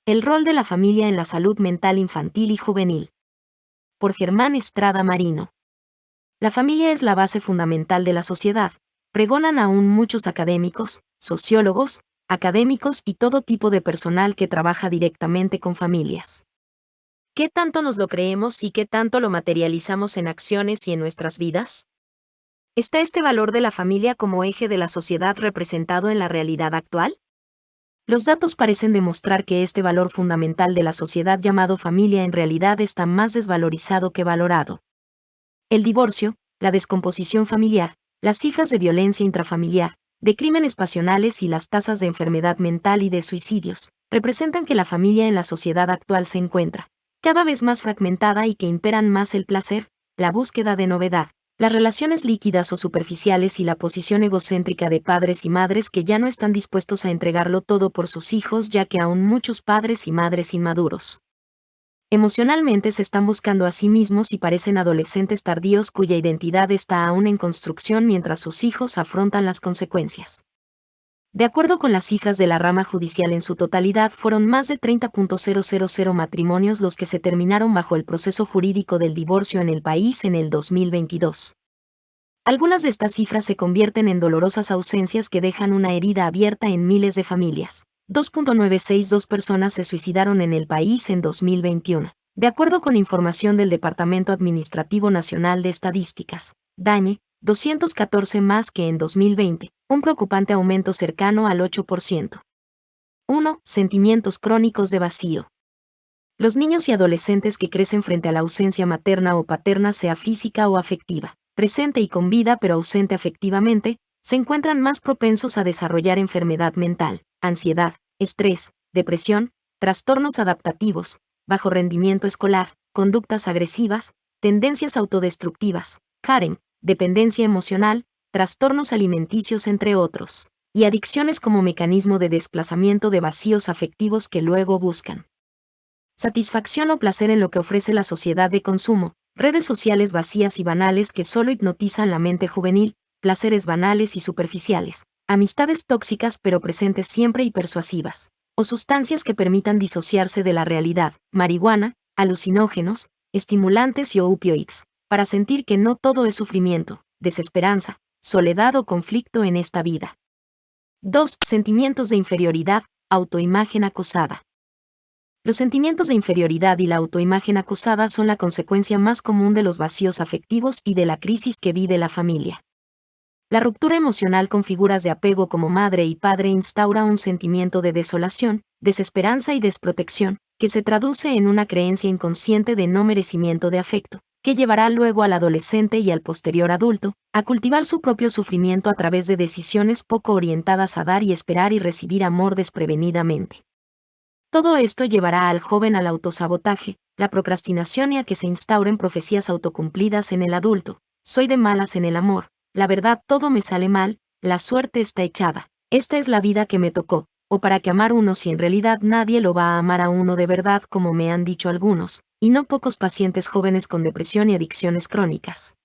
El rol de la familia en la salud mental infantil y juvenil. Por Germán Estrada Marino. La familia es la base fundamental de la sociedad, pregonan aún muchos académicos, sociólogos, académicos y todo tipo de personal que trabaja directamente con familias. ¿Qué tanto nos lo creemos y qué tanto lo materializamos en acciones y en nuestras vidas? ¿Está este valor de la familia como eje de la sociedad representado en la realidad actual? Los datos parecen demostrar que este valor fundamental de la sociedad llamado familia en realidad está más desvalorizado que valorado. El divorcio, la descomposición familiar, las cifras de violencia intrafamiliar, de crímenes pasionales y las tasas de enfermedad mental y de suicidios, representan que la familia en la sociedad actual se encuentra cada vez más fragmentada y que imperan más el placer, la búsqueda de novedad, las relaciones líquidas o superficiales y la posición egocéntrica de padres y madres que ya no están dispuestos a entregarlo todo por sus hijos, ya que aún muchos padres y madres inmaduros emocionalmente se están buscando a sí mismos y parecen adolescentes tardíos cuya identidad está aún en construcción mientras sus hijos afrontan las consecuencias. De acuerdo con las cifras de la rama judicial, en su totalidad fueron más de 30.000 matrimonios los que se terminaron bajo el proceso jurídico del divorcio en el país en el 2022. Algunas de estas cifras se convierten en dolorosas ausencias que dejan una herida abierta en miles de familias. 2.962 personas se suicidaron en el país en 2021, de acuerdo con información del Departamento Administrativo Nacional de Estadísticas, DANE, 214 más que en 2020, un preocupante aumento cercano al 8%. 1. Sentimientos crónicos de vacío. Los niños y adolescentes que crecen frente a la ausencia materna o paterna, sea física o afectiva, presente y con vida pero ausente afectivamente, se encuentran más propensos a desarrollar enfermedad mental, ansiedad, estrés, depresión, trastornos adaptativos, bajo rendimiento escolar, conductas agresivas, tendencias autodestructivas, Karen, dependencia emocional, trastornos alimenticios entre otros, y adicciones como mecanismo de desplazamiento de vacíos afectivos que luego buscan satisfacción o placer en lo que ofrece la sociedad de consumo, redes sociales vacías y banales que solo hipnotizan la mente juvenil, placeres banales y superficiales, amistades tóxicas pero presentes siempre y persuasivas, o sustancias que permitan disociarse de la realidad, marihuana, alucinógenos, estimulantes y opioides, para sentir que no todo es sufrimiento, desesperanza, soledad o conflicto en esta vida. 2. Sentimientos de inferioridad, autoimagen acosada. Los sentimientos de inferioridad y la autoimagen acosada son la consecuencia más común de los vacíos afectivos y de la crisis que vive la familia. La ruptura emocional con figuras de apego como madre y padre instaura un sentimiento de desolación, desesperanza y desprotección, que se traduce en una creencia inconsciente de no merecimiento de afecto, que llevará luego al adolescente y al posterior adulto a cultivar su propio sufrimiento a través de decisiones poco orientadas a dar y esperar y recibir amor desprevenidamente. Todo esto llevará al joven al autosabotaje, la procrastinación y a que se instauren profecías autocumplidas en el adulto. Soy de malas en el amor, la verdad todo me sale mal, la suerte está echada, esta es la vida que me tocó, o para qué amar uno si en realidad nadie lo va a amar a uno de verdad, como me han dicho algunos, y no pocos pacientes jóvenes con depresión y adicciones crónicas.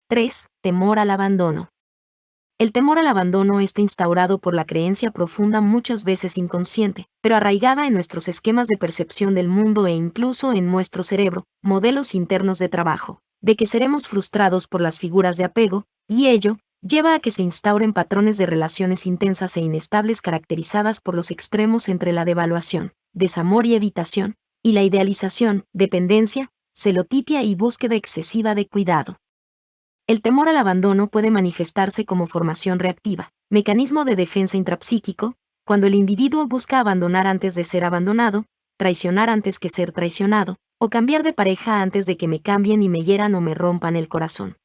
3. Temor al abandono. El temor al abandono está instaurado por la creencia profunda, muchas veces inconsciente, pero arraigada en nuestros esquemas de percepción del mundo e incluso en nuestro cerebro, modelos internos de trabajo, de que seremos frustrados por las figuras de apego, y ello lleva a que se instauren patrones de relaciones intensas e inestables caracterizadas por los extremos entre la devaluación, desamor y evitación, y la idealización, dependencia, celotipia y búsqueda excesiva de cuidado. El temor al abandono puede manifestarse como formación reactiva, mecanismo de defensa intrapsíquico, cuando el individuo busca abandonar antes de ser abandonado, traicionar antes que ser traicionado, o cambiar de pareja antes de que me cambien y me hieran o me rompan el corazón.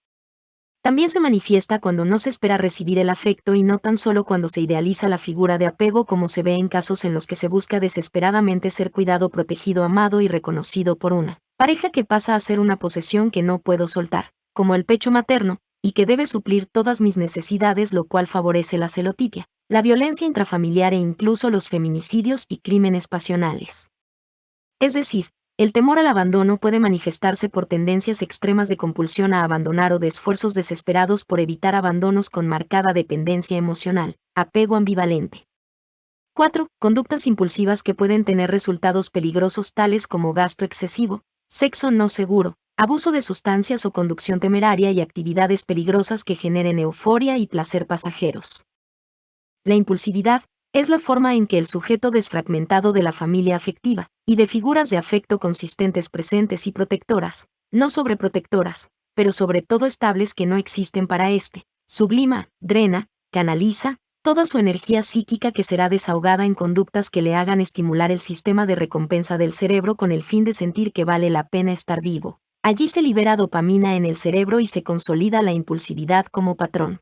También se manifiesta cuando no se espera recibir el afecto y no tan solo cuando se idealiza la figura de apego, como se ve en casos en los que se busca desesperadamente ser cuidado, protegido, amado y reconocido por una pareja que pasa a ser una posesión que no puedo soltar, como el pecho materno, y que debe suplir todas mis necesidades, lo cual favorece la celotipia, la violencia intrafamiliar e incluso los feminicidios y crímenes pasionales. Es decir, el temor al abandono puede manifestarse por tendencias extremas de compulsión a abandonar o de esfuerzos desesperados por evitar abandonos con marcada dependencia emocional, apego ambivalente. 4. Conductas impulsivas que pueden tener resultados peligrosos tales como gasto excesivo, sexo no seguro, abuso de sustancias o conducción temeraria y actividades peligrosas que generen euforia y placer pasajeros. La impulsividad es la forma en que el sujeto desfragmentado de la familia afectiva y de figuras de afecto consistentes presentes y protectoras, no sobreprotectoras, pero sobre todo estables que no existen para éste, sublima, drena, canaliza toda su energía psíquica que será desahogada en conductas que le hagan estimular el sistema de recompensa del cerebro con el fin de sentir que vale la pena estar vivo. Allí se libera dopamina en el cerebro y se consolida la impulsividad como patrón.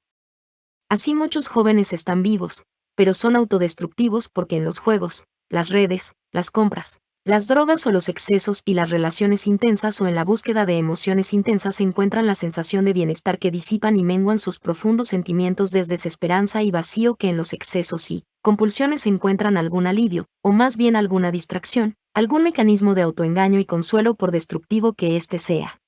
Así muchos jóvenes están vivos, pero son autodestructivos porque en los juegos, las redes, las compras, las drogas o los excesos y las relaciones intensas o en la búsqueda de emociones intensas se encuentran la sensación de bienestar que disipan y menguan sus profundos sentimientos de desesperanza y vacío que en los excesos y compulsiones se encuentran algún alivio, o más bien alguna distracción, algún mecanismo de autoengaño y consuelo por destructivo que éste sea.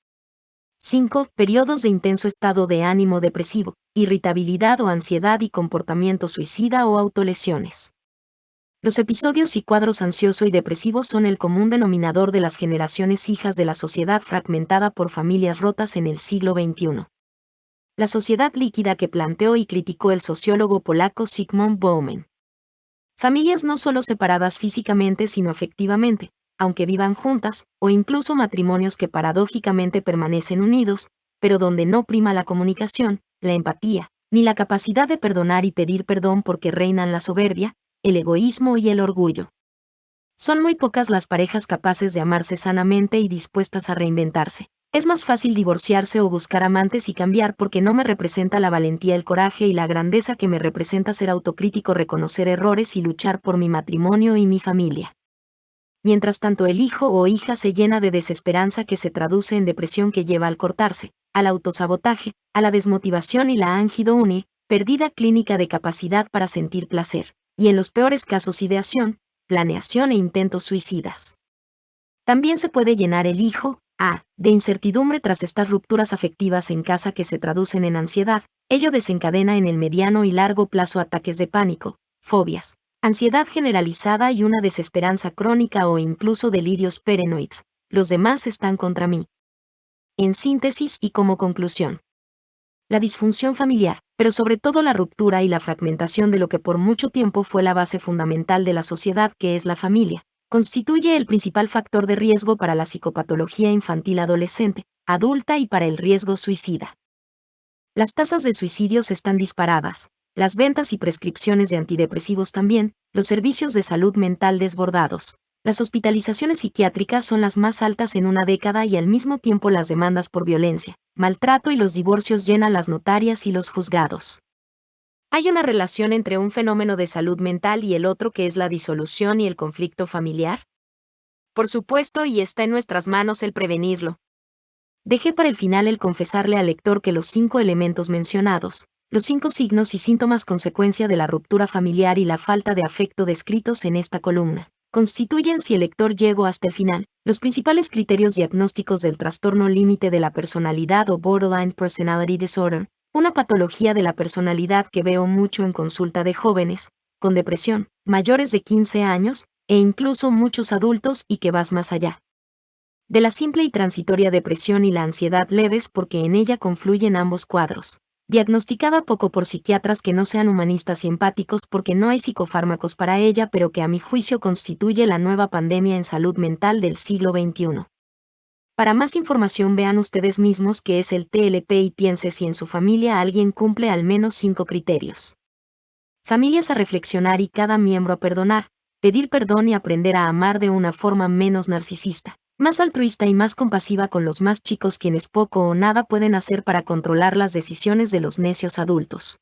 5. Periodos de intenso estado de ánimo depresivo, irritabilidad o ansiedad y comportamiento suicida o autolesiones. Los episodios y cuadros ansioso y depresivos son el común denominador de las generaciones hijas de la sociedad fragmentada por familias rotas en el siglo XXI. La sociedad líquida que planteó y criticó el sociólogo polaco Zygmunt Bauman. Familias no solo separadas físicamente sino afectivamente, aunque vivan juntas, o incluso matrimonios que paradójicamente permanecen unidos, pero donde no prima la comunicación, la empatía, ni la capacidad de perdonar y pedir perdón porque reinan la soberbia, el egoísmo y el orgullo. Son muy pocas las parejas capaces de amarse sanamente y dispuestas a reinventarse. Es más fácil divorciarse o buscar amantes y cambiar porque no me representa la valentía, el coraje y la grandeza que me representa ser autocrítico, reconocer errores y luchar por mi matrimonio y mi familia. Mientras tanto el hijo o hija se llena de desesperanza que se traduce en depresión que lleva al cortarse, al autosabotaje, a la desmotivación y la anhedonia, pérdida clínica de capacidad para sentir placer, y en los peores casos ideación, planeación e intentos suicidas. También se puede llenar el hijo, de incertidumbre tras estas rupturas afectivas en casa que se traducen en ansiedad. Ello desencadena en el mediano y largo plazo ataques de pánico, fobias, ansiedad generalizada y una desesperanza crónica o incluso delirios paranoides. Los demás están contra mí. En síntesis y como conclusión. La disfunción familiar, pero sobre todo la ruptura y la fragmentación de lo que por mucho tiempo fue la base fundamental de la sociedad que es la familia, constituye el principal factor de riesgo para la psicopatología infantil adolescente, adulta y para el riesgo suicida. Las tasas de suicidios están disparadas, las ventas y prescripciones de antidepresivos también, los servicios de salud mental desbordados. Las hospitalizaciones psiquiátricas son las más altas en una década y al mismo tiempo las demandas por violencia, maltrato y los divorcios llenan las notarias y los juzgados. ¿Hay una relación entre un fenómeno de salud mental y el otro que es la disolución y el conflicto familiar? Por supuesto, y está en nuestras manos el prevenirlo. Dejé para el final el confesarle al lector que los 5 elementos mencionados, los 5 signos y síntomas consecuencia de la ruptura familiar y la falta de afecto descritos en esta columna, constituyen, si el lector llegó hasta el final, los principales criterios diagnósticos del trastorno límite de la personalidad o Borderline Personality Disorder, una patología de la personalidad que veo mucho en consulta de jóvenes, con depresión, mayores de 15 años, e incluso muchos adultos y que vas más allá de la simple y transitoria depresión y la ansiedad leves porque en ella confluyen ambos cuadros. Diagnosticada poco por psiquiatras que no sean humanistas y empáticos porque no hay psicofármacos para ella, pero que a mi juicio constituye la nueva pandemia en salud mental del siglo XXI. Para más información vean ustedes mismos qué es el TLP y piense si en su familia alguien cumple al menos 5 criterios. Familias a reflexionar y cada miembro a perdonar, pedir perdón y aprender a amar de una forma menos narcisista, más altruista y más compasiva con los más chicos quienes poco o nada pueden hacer para controlar las decisiones de los necios adultos.